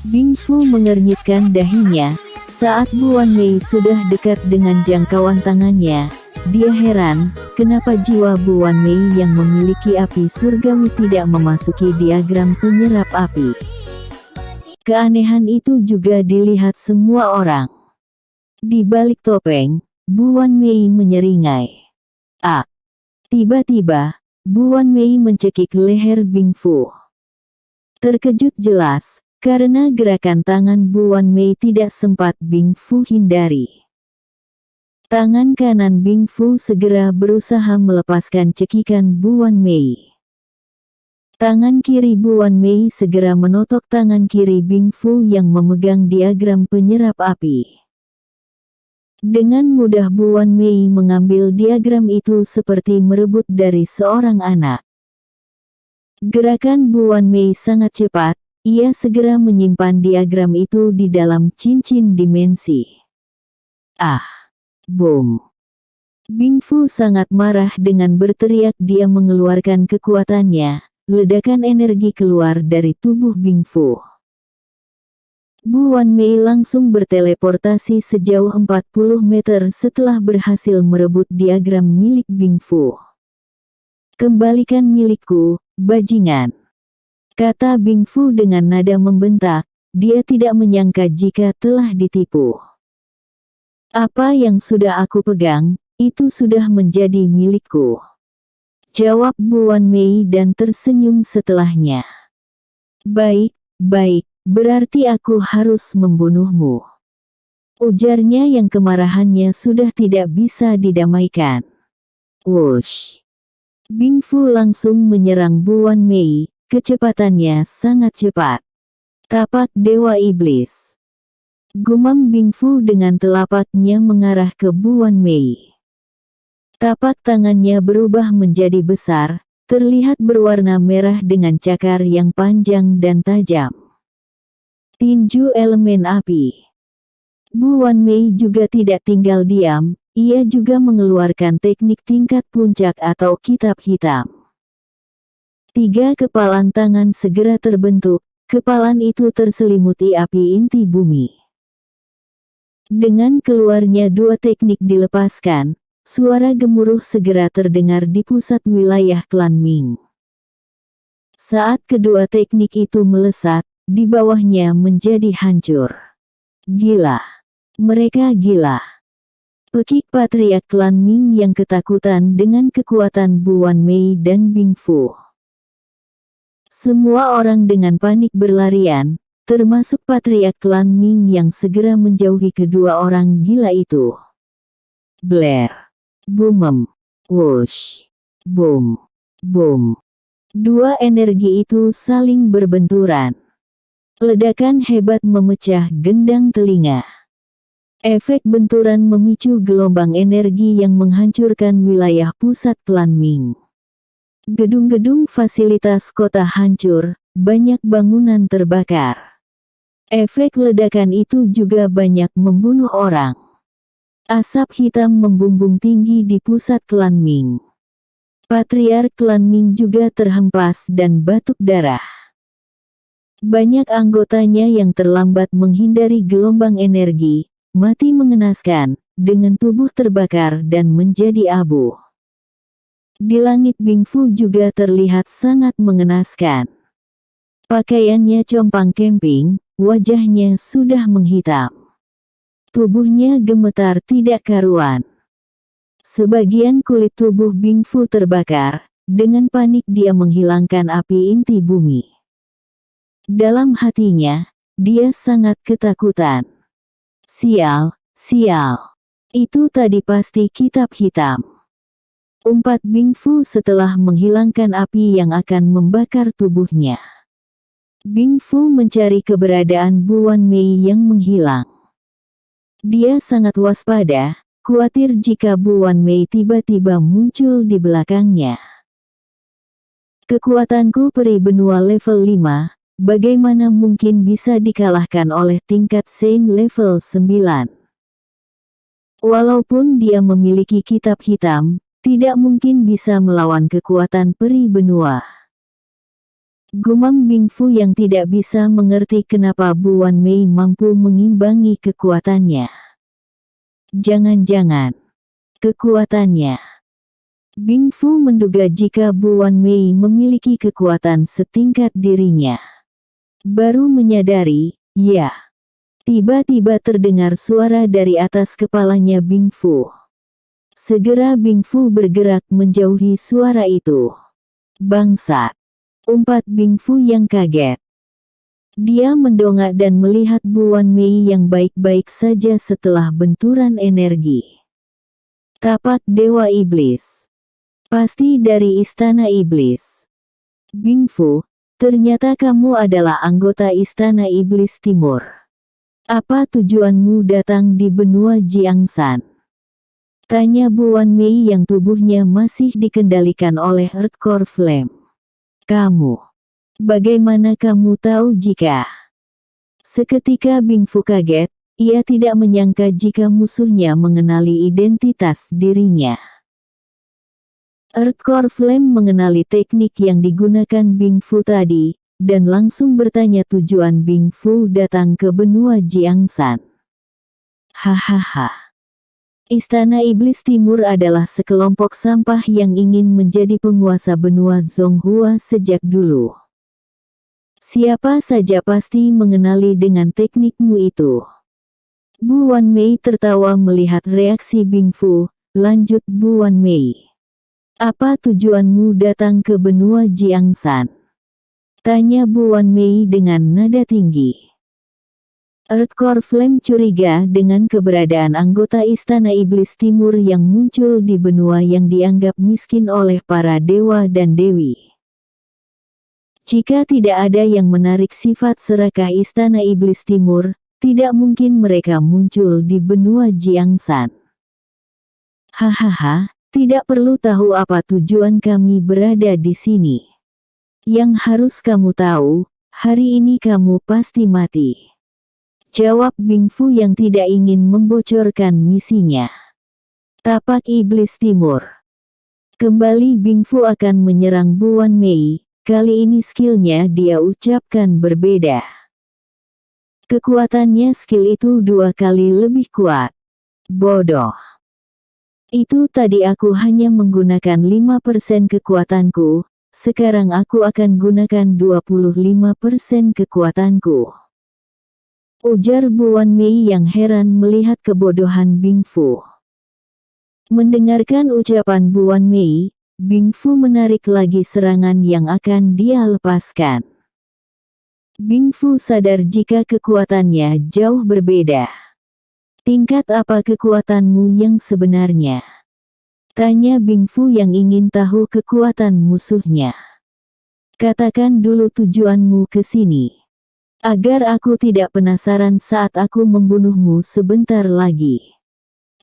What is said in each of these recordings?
Bing Fu mengernyitkan dahinya. Saat Bu Wanmei sudah dekat dengan jangkauan tangannya, dia heran, kenapa jiwa Bu Wanmei yang memiliki api surgawi tidak memasuki diagram penyerap api. Keanehan itu juga dilihat semua orang. Di balik topeng, Bu Wanmei menyeringai. Tiba-tiba, Bu Wanmei mencekik leher Bing Fu. Terkejut jelas, karena gerakan tangan Bu Wanmei tidak sempat Bing Fu hindari. Tangan kanan Bing Fu segera berusaha melepaskan cekikan Bu Wanmei. Tangan kiri Bu Wanmei segera menotok tangan kiri Bing Fu yang memegang diagram penyerap api. Dengan mudah Bu Wanmei mengambil diagram itu seperti merebut dari seorang anak. Gerakan Bu Wanmei sangat cepat, ia segera menyimpan diagram itu di dalam cincin dimensi. Boom! Bing Fu sangat marah dengan berteriak, dia mengeluarkan kekuatannya, ledakan energi keluar dari tubuh Bing Fu. Bu Wanmei langsung berteleportasi sejauh 40 meter setelah berhasil merebut diagram milik Bing Fu. Kembalikan milikku, bajingan, kata Bing Fu dengan nada membentak. Dia tidak menyangka jika telah ditipu. Apa yang sudah aku pegang, itu sudah menjadi milikku, jawab Bu Wanmei dan tersenyum setelahnya. Baik, berarti aku harus membunuhmu, ujarnya yang kemarahannya sudah tidak bisa didamaikan. Wush! Bing Fu langsung menyerang Bu Wanmei, kecepatannya sangat cepat. Tapak Dewa Iblis, gumam Bing Fu dengan telapaknya mengarah ke Bu Wanmei. Tapak tangannya berubah menjadi besar, terlihat berwarna merah dengan cakar yang panjang dan tajam. Tinju elemen api. Bu Wanmei juga tidak tinggal diam, ia juga mengeluarkan teknik tingkat puncak atau kitab hitam. 3 kepalan tangan segera terbentuk, kepalan itu terselimuti api inti bumi. Dengan keluarnya 2 teknik dilepaskan, suara gemuruh segera terdengar di pusat wilayah klan Ming. Saat kedua teknik itu melesat, di bawahnya menjadi hancur. Gila! Mereka gila! Pekik patriark klan Ming yang ketakutan dengan kekuatan Bu Wanmei dan Bing Fu. Semua orang dengan panik berlarian, termasuk patriark klan Ming yang segera menjauhi kedua orang gila itu. Blair! Boom! Whoosh! Boom! Boom! 2 energi itu saling berbenturan. Ledakan hebat memecah gendang telinga. Efek benturan memicu gelombang energi yang menghancurkan wilayah pusat klan Ming. Gedung-gedung fasilitas kota hancur, banyak bangunan terbakar. Efek ledakan itu juga banyak membunuh orang. Asap hitam membumbung tinggi di pusat klan Ming. Patriark klan Ming juga terhempas dan batuk darah. Banyak anggotanya yang terlambat menghindari gelombang energi, mati mengenaskan, dengan tubuh terbakar dan menjadi abu. Di langit Bing Fu juga terlihat sangat mengenaskan. Pakaiannya compang camping, wajahnya sudah menghitam. Tubuhnya gemetar tidak karuan. Sebagian kulit tubuh Bing Fu terbakar, dengan panik dia menghilangkan api inti bumi. Dalam hatinya, dia sangat ketakutan. Sial! Itu tadi pasti kitab hitam, umpat Bing Fu setelah menghilangkan api yang akan membakar tubuhnya. Bing Fu mencari keberadaan Bu Wanmei yang menghilang. Dia sangat waspada, khawatir jika Bu Wanmei tiba-tiba muncul di belakangnya. Kekuatanku peri benua level 5, bagaimana mungkin bisa dikalahkan oleh tingkat Saint level 9? Walaupun dia memiliki kitab hitam, tidak mungkin bisa melawan kekuatan peri benua. Gumam Bing Fu yang tidak bisa mengerti kenapa Bu Wan Mei mampu mengimbangi kekuatannya. Jangan-jangan kekuatannya. Bing Fu menduga jika Bu Wan Mei memiliki kekuatan setingkat dirinya. Baru menyadari, ya. Tiba-tiba terdengar suara dari atas kepalanya Bing Fu. Segera Bing Fu bergerak menjauhi suara itu. Bangsat! Umpat Bing Fu yang kaget. Dia mendongak dan melihat Bu Wan Mei yang baik-baik saja setelah benturan energi. Tapak Dewa Iblis. Pasti dari Istana Iblis. Bing Fu, ternyata kamu adalah anggota Istana Iblis Timur. Apa tujuanmu datang di benua Jiangsan? Tanya Bu Wan Mei yang tubuhnya masih dikendalikan oleh Earth Core Flame. Kamu. Bagaimana kamu tahu jika? Seketika Bing Fu kaget, ia tidak menyangka jika musuhnya mengenali identitas dirinya. Earth Core Flame mengenali teknik yang digunakan Bing Fu tadi, dan langsung bertanya tujuan Bing Fu datang ke benua Jiangsan. Hahaha. Istana Iblis Timur adalah sekelompok sampah yang ingin menjadi penguasa benua Zonghua sejak dulu. Siapa saja pasti mengenali dengan teknikmu itu. Bu Wan Mei tertawa melihat reaksi Bing Fu, lanjut Bu Wan Mei. Apa tujuanmu datang ke benua Jiangsan? Tanya Bu Wan Mei dengan nada tinggi. Earth Core Flame curiga dengan keberadaan anggota Istana Iblis Timur yang muncul di benua yang dianggap miskin oleh para dewa dan dewi. Jika tidak ada yang menarik sifat serakah Istana Iblis Timur, tidak mungkin mereka muncul di benua Jiangsan. Hahaha, tidak perlu tahu apa tujuan kami berada di sini. Yang harus kamu tahu, hari ini kamu pasti mati. Jawab Bing Fu yang tidak ingin membocorkan misinya. Tapak Iblis Timur. Kembali Bing Fu akan menyerang Bu Wan Mei, kali ini skillnya dia ucapkan berbeda. Kekuatannya skill itu 2 kali lebih kuat. Bodoh. Itu tadi aku hanya menggunakan 5% kekuatanku, sekarang aku akan gunakan 25% kekuatanku. Ujar Bu Wan Mei yang heran melihat kebodohan Bing Fu. Mendengarkan ucapan Bu Wan Mei, Bing Fu menarik lagi serangan yang akan dia lepaskan. Bing Fu sadar jika kekuatannya jauh berbeda. Tingkat apa kekuatanmu yang sebenarnya? Tanya Bing Fu yang ingin tahu kekuatan musuhnya. Katakan dulu tujuanmu ke sini. Agar aku tidak penasaran saat aku membunuhmu sebentar lagi.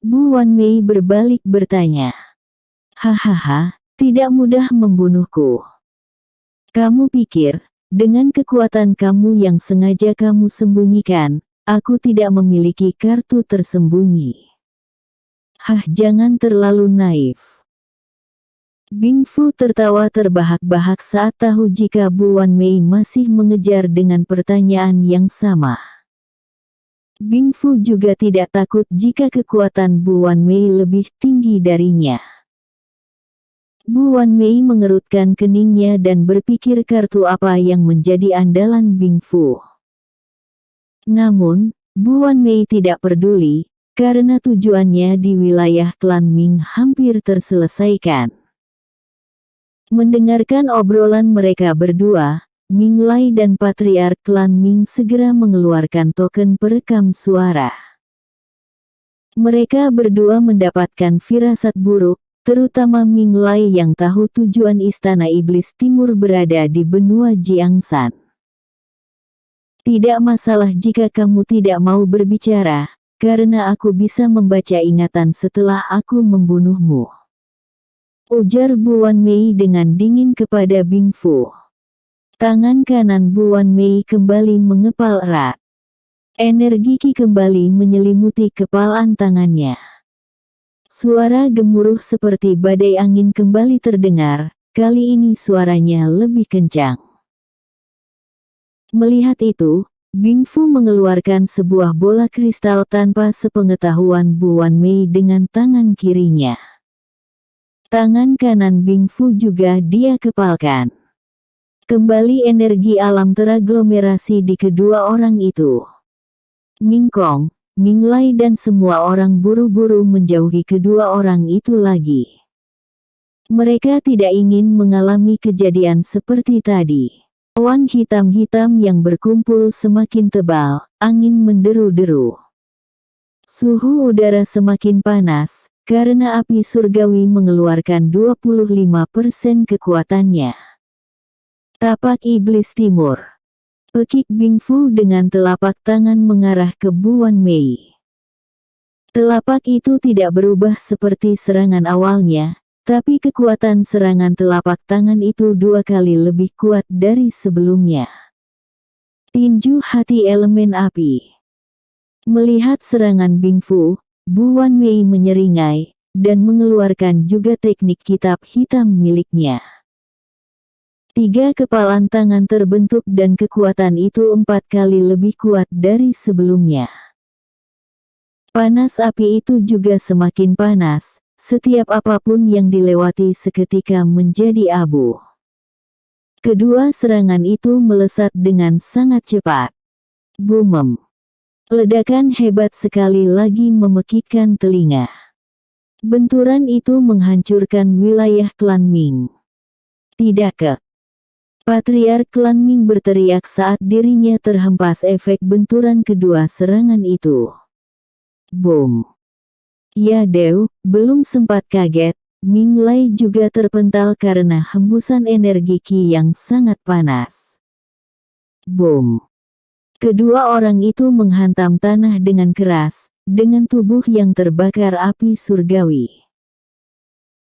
Bu Wan Mei berbalik bertanya. Hahaha, tidak mudah membunuhku. Kamu pikir, dengan kekuatan kamu yang sengaja kamu sembunyikan, aku tidak memiliki kartu tersembunyi. Jangan terlalu naif. Bing Fu tertawa terbahak-bahak saat tahu jika Bu Wan Mei masih mengejar dengan pertanyaan yang sama. Bing Fu juga tidak takut jika kekuatan Bu Wan Mei lebih tinggi darinya. Bu Wan Mei mengerutkan keningnya dan berpikir kartu apa yang menjadi andalan Bing Fu. Namun, Bu Wan Mei tidak peduli, karena tujuannya di wilayah klan Ming hampir terselesaikan. Mendengarkan obrolan mereka berdua, Ming Lai dan Patriark klan Ming segera mengeluarkan token perekam suara. Mereka berdua mendapatkan firasat buruk, terutama Ming Lai yang tahu tujuan Istana Iblis Timur berada di benua Jiangsan. Tidak masalah jika kamu tidak mau berbicara, karena aku bisa membaca ingatan setelah aku membunuhmu. Ujar Bu Wan Mei dengan dingin kepada Bing Fu. Tangan kanan Bu Wan Mei kembali mengepal erat. Energi Qi kembali menyelimuti kepalan tangannya. Suara gemuruh seperti badai angin kembali terdengar, kali ini suaranya lebih kencang. Melihat itu, Bing Fu mengeluarkan sebuah bola kristal tanpa sepengetahuan Bu Wan Mei dengan tangan kirinya. Tangan kanan Bing Fu juga dia kepalkan. Kembali energi alam teraglomerasi di kedua orang itu. Ming Kong, Ming Lai dan semua orang buru-buru menjauhi kedua orang itu lagi. Mereka tidak ingin mengalami kejadian seperti tadi. Awan hitam-hitam yang berkumpul semakin tebal, angin menderu-deru. Suhu udara semakin panas, karena api surgawi mengeluarkan 25% kekuatannya. Tapak Iblis Timur. Pekik Bing Fu dengan telapak tangan mengarah ke Bu Wan Mei. Telapak itu tidak berubah seperti serangan awalnya, tapi kekuatan serangan telapak tangan itu 2 kali lebih kuat dari sebelumnya. Tinju hati elemen api. Melihat serangan Bing Fu, Bu Wan Mei menyeringai, dan mengeluarkan juga teknik kitab hitam miliknya. 3 kepalan tangan terbentuk dan kekuatan itu 4 kali lebih kuat dari sebelumnya. Panas api itu juga semakin panas, setiap apapun yang dilewati seketika menjadi abu. Kedua serangan itu melesat dengan sangat cepat. Bumem. Ledakan hebat sekali lagi memekikkan telinga. Benturan itu menghancurkan wilayah klan Ming. Tidak kek. Patriark klan Ming berteriak saat dirinya terhempas efek benturan kedua serangan itu. Boom. Ya Dew, belum sempat kaget, Ming Lai juga terpental karena hembusan energi Qi yang sangat panas. Boom. Kedua orang itu menghantam tanah dengan keras, dengan tubuh yang terbakar api surgawi.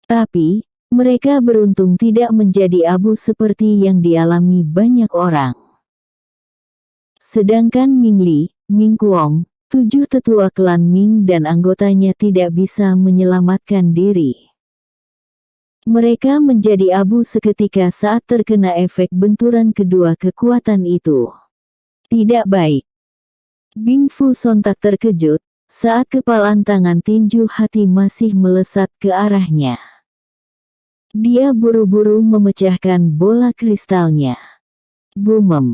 Tapi, mereka beruntung tidak menjadi abu seperti yang dialami banyak orang. Sedangkan Ming Li, Ming Kuong, 7 tetua klan Ming dan anggotanya tidak bisa menyelamatkan diri. Mereka menjadi abu seketika saat terkena efek benturan kedua kekuatan itu. Tidak baik. Bing Fu sontak terkejut, saat kepalan tangan tinju hati masih melesat ke arahnya. Dia buru-buru memecahkan bola kristalnya. Bumem.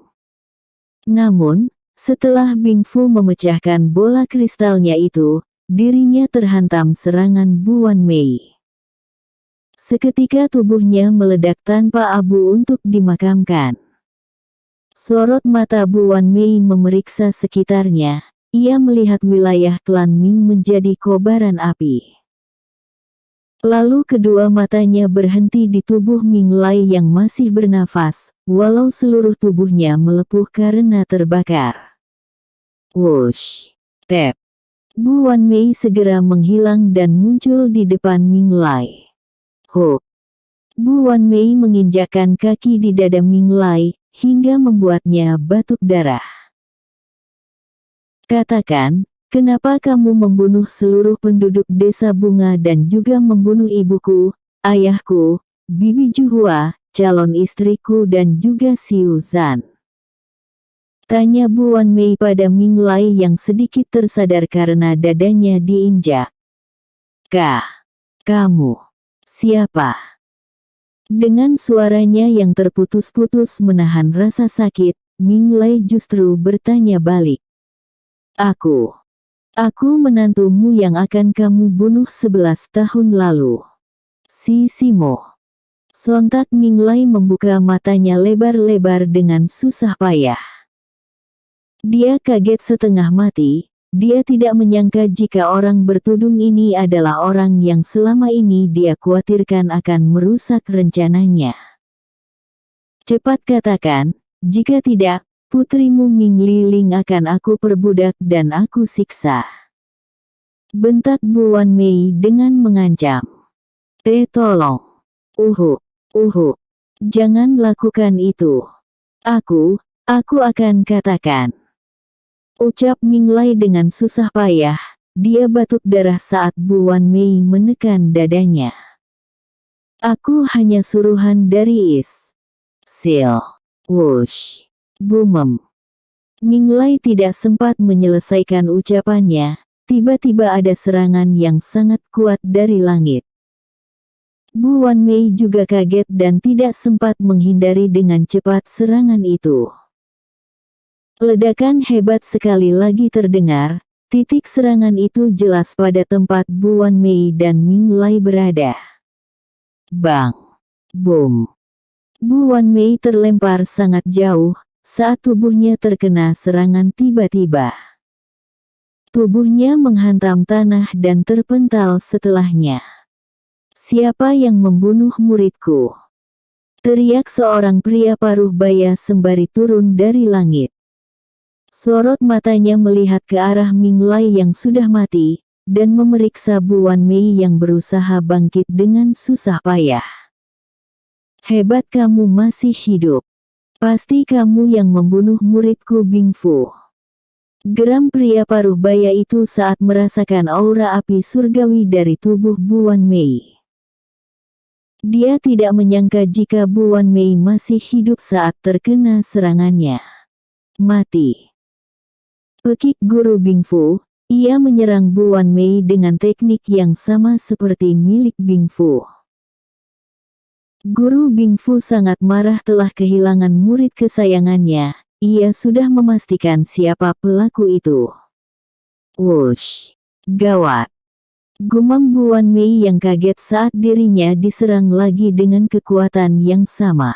Namun, setelah Bing Fu memecahkan bola kristalnya itu, dirinya terhantam serangan Bu Wan Mei. Seketika tubuhnya meledak tanpa abu untuk dimakamkan. Sorot mata Bu Wan Mei memeriksa sekitarnya, ia melihat wilayah klan Ming menjadi kobaran api. Lalu kedua matanya berhenti di tubuh Ming Lai yang masih bernafas, walau seluruh tubuhnya melepuh karena terbakar. Wush! Tep! Bu Wan Mei segera menghilang dan muncul di depan Ming Lai. Huk! Bu Wan Mei menginjakkan kaki di dada Ming Lai, hingga membuatnya batuk darah. Katakan, kenapa kamu membunuh seluruh penduduk desa bunga dan juga membunuh ibuku, ayahku, Bibi Juhua, calon istriku dan juga Xiu Zhan? Tanya Bu Wan Mei pada Ming Lai yang sedikit tersadar karena dadanya diinjak. Kamu, siapa? Dengan suaranya yang terputus-putus menahan rasa sakit, Ming Lai justru bertanya balik. Aku menantumu yang akan kamu bunuh 11 tahun lalu. Si Simo. Sontak Ming Lai membuka matanya lebar-lebar dengan susah payah. Dia kaget setengah mati, dia tidak menyangka jika orang bertudung ini adalah orang yang selama ini dia khawatirkan akan merusak rencananya. Cepat katakan, jika tidak, putrimu Ming Liling akan aku perbudak dan aku siksa. Bentak Bu Wan Mei dengan mengancam. Tolong. Jangan lakukan itu. Aku akan katakan. Ucap Ming Lai dengan susah payah, dia batuk darah saat Bu Wan Mei menekan dadanya. Aku hanya suruhan dari Is. Sil. Wush. Bumem. Minglai tidak sempat menyelesaikan ucapannya, tiba-tiba ada serangan yang sangat kuat dari langit. Bu Wanmei juga kaget dan tidak sempat menghindari dengan cepat serangan itu. Ledakan hebat sekali lagi terdengar, titik serangan itu jelas pada tempat Bu Wanmei dan Minglai berada. Bang! Boom! Bu Wanmei terlempar sangat jauh, saat tubuhnya terkena serangan tiba-tiba. Tubuhnya menghantam tanah dan terpental setelahnya. Siapa yang membunuh muridku? Teriak seorang pria paruh baya sembari turun dari langit. Sorot matanya melihat ke arah Minglai yang sudah mati, dan memeriksa Bu Wanmei yang berusaha bangkit dengan susah payah. Hebat kamu masih hidup. Pasti kamu yang membunuh muridku Bingfu. Geram pria paruh baya itu saat merasakan aura api surgawi dari tubuh Bu Wanmei. Dia tidak menyangka jika Bu Wanmei masih hidup saat terkena serangannya. Mati. Pekik Guru Bingfu, ia menyerang Bu Wanmei dengan teknik yang sama seperti milik Bingfu. Guru Bingfu sangat marah telah kehilangan murid kesayangannya, ia sudah memastikan siapa pelaku itu. Wush! Gawat! Gumam Bu Wanmei yang kaget saat dirinya diserang lagi dengan kekuatan yang sama.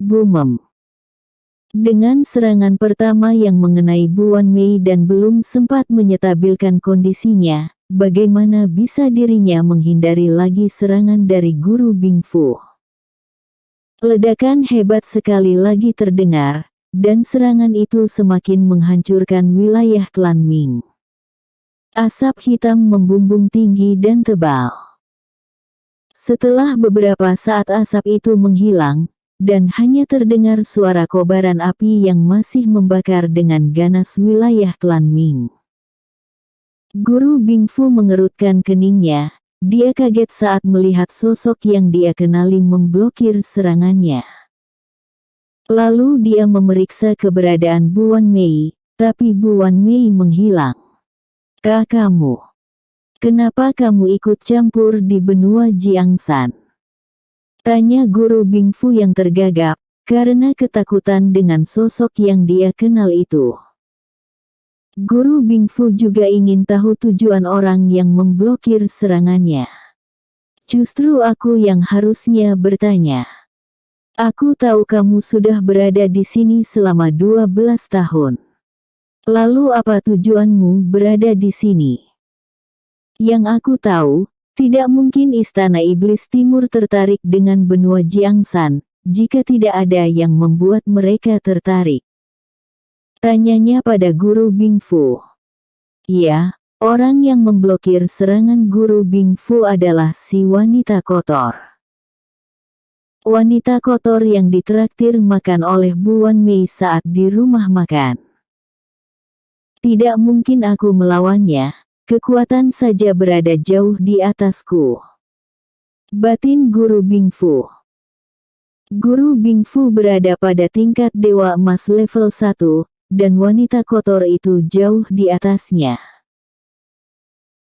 Bumem! Dengan serangan pertama yang mengenai Bu Wanmei dan belum sempat menyetabilkan kondisinya, bagaimana bisa dirinya menghindari lagi serangan dari Guru Bingfu? Ledakan hebat sekali lagi terdengar, dan serangan itu semakin menghancurkan wilayah klan Ming. Asap hitam membumbung tinggi dan tebal. Setelah beberapa saat asap itu menghilang, dan hanya terdengar suara kobaran api yang masih membakar dengan ganas wilayah klan Ming. Guru Bingfu mengerutkan keningnya, dia kaget saat melihat sosok yang dia kenali memblokir serangannya. Lalu dia memeriksa keberadaan Bu Wanmei, tapi Bu Wanmei menghilang. Kah kamu? Kenapa kamu ikut campur di benua Jiangsan? Tanya Guru Bingfu yang tergagap, karena ketakutan dengan sosok yang dia kenal itu. Guru Bingfu juga ingin tahu tujuan orang yang memblokir serangannya. Justru aku yang harusnya bertanya. Aku tahu kamu sudah berada di sini selama 12 tahun. Lalu apa tujuanmu berada di sini? Yang aku tahu, tidak mungkin Istana Iblis Timur tertarik dengan benua Jiangsan, jika tidak ada yang membuat mereka tertarik. Tanyanya pada Guru Bingfu. Ya, orang yang memblokir serangan Guru Bingfu adalah si wanita kotor. Wanita kotor yang ditraktir makan oleh Bu Wanmei saat di rumah makan. Tidak mungkin aku melawannya. Kekuatan saja berada jauh di atasku. Batin Guru Bingfu. Guru Bingfu berada pada tingkat Dewa Emas level 1, dan wanita kotor itu jauh di atasnya.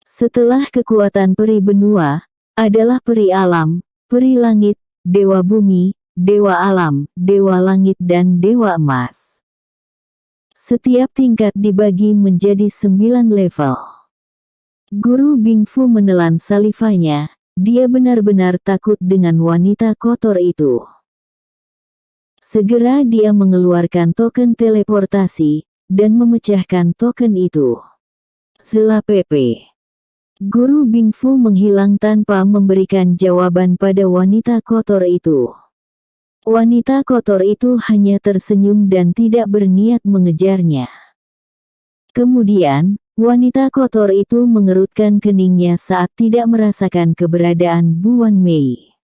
Setelah kekuatan peri benua, adalah peri alam, peri langit, dewa bumi, dewa alam, dewa langit dan dewa emas. Setiap tingkat dibagi menjadi 9 level. Guru Bingfu menelan salivanya, dia benar-benar takut dengan wanita kotor itu. Segera dia mengeluarkan token teleportasi, dan memecahkan token itu. Zela PP. Guru Bingfu menghilang tanpa memberikan jawaban pada wanita kotor itu. Wanita kotor itu hanya tersenyum dan tidak berniat mengejarnya. Kemudian, wanita kotor itu mengerutkan keningnya saat tidak merasakan keberadaan Bu Wanmei.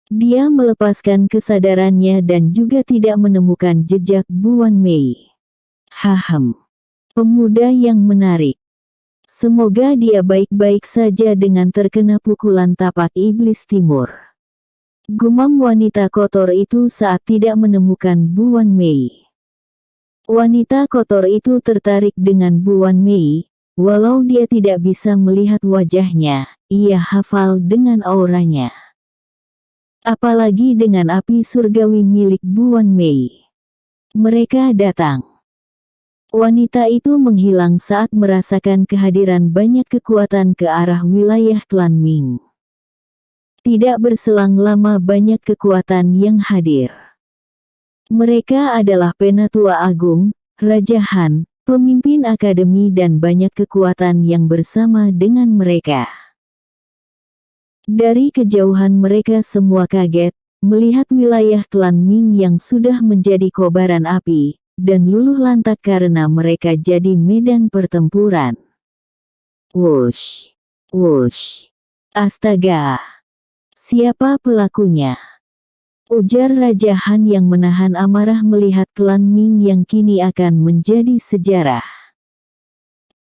Dia melepaskan kesadarannya dan juga tidak menemukan jejak Bu Wanmei. Hahem. Pemuda yang menarik. Semoga dia baik-baik saja dengan terkena pukulan tapak iblis timur. Gumam wanita kotor itu saat tidak menemukan Bu Wan Mei. Wanita kotor itu tertarik dengan Bu Wan Mei, walau dia tidak bisa melihat wajahnya, ia hafal dengan auranya. Apalagi dengan api surgawi milik Bu Wan Mei. Mereka datang. Wanita itu menghilang saat merasakan kehadiran banyak kekuatan ke arah wilayah klan Ming. Tidak berselang lama banyak kekuatan yang hadir. Mereka adalah Penatua Agung, Raja Han, pemimpin akademi dan banyak kekuatan yang bersama dengan mereka. Dari kejauhan mereka semua kaget, melihat wilayah klan Ming yang sudah menjadi kobaran api, dan luluh lantak karena mereka jadi medan pertempuran. Wush! Wush! Astaga! Siapa pelakunya? Ujar Raja Han yang menahan amarah melihat klan Ming yang kini akan menjadi sejarah.